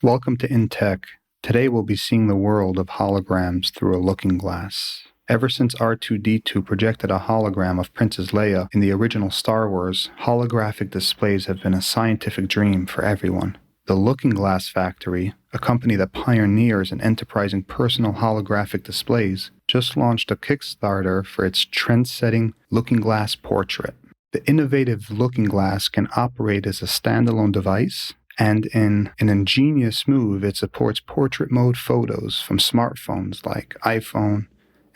Welcome to InTech. Today we'll be seeing the world of holograms through a looking glass. Ever since R2-D2 projected a hologram of Princess Leia in the original Star Wars, holographic displays have been a scientific dream for everyone. The Looking Glass Factory, a company that pioneers in enterprising personal holographic displays, just launched a Kickstarter for its trendsetting looking glass portrait. The innovative looking glass can operate as a standalone device, and in an ingenious move, it supports portrait mode photos from smartphones like iPhone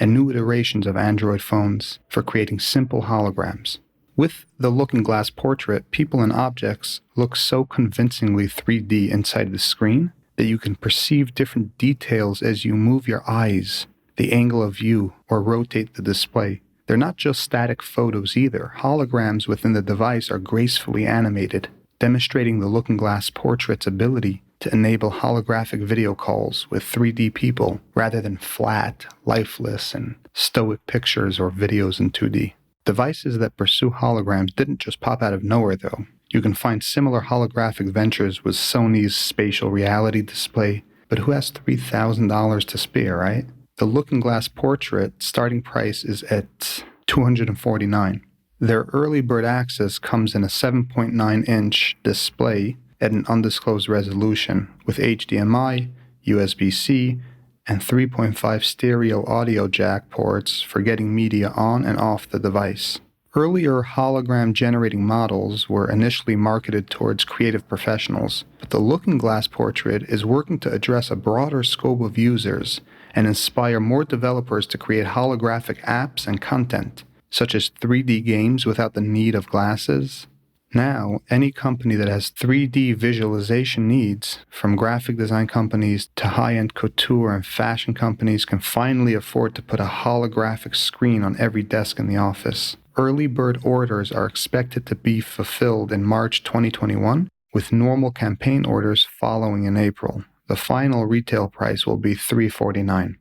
and new iterations of Android phones for creating simple holograms. With the looking glass portrait, people and objects look so convincingly 3D inside the screen that you can perceive different details as you move your eyes, the angle of view, or rotate the display. They're not just static photos either. Holograms within the device are gracefully animated, demonstrating the looking glass portrait's ability to enable holographic video calls with 3D people rather than flat, lifeless, and stoic pictures or videos in 2D. Devices that pursue holograms didn't just pop out of nowhere, though. You can find similar holographic ventures with Sony's spatial reality display, but who has $3,000 to spare, right? The looking glass portrait starting price is at $249. Their early bird access comes in a 7.9-inch display at an undisclosed resolution with HDMI, USB-C, and 3.5 stereo audio jack ports for getting media on and off the device. Earlier hologram-generating models were initially marketed towards creative professionals, but the Looking Glass portrait is working to address a broader scope of users and inspire more developers to create holographic apps and content, such as 3D games without the need of glasses. Now, any company that has 3D visualization needs, from graphic design companies to high-end couture and fashion companies, can finally afford to put a holographic screen on every desk in the office. Early bird orders are expected to be fulfilled in March 2021, with normal campaign orders following in April. The final retail price will be $349.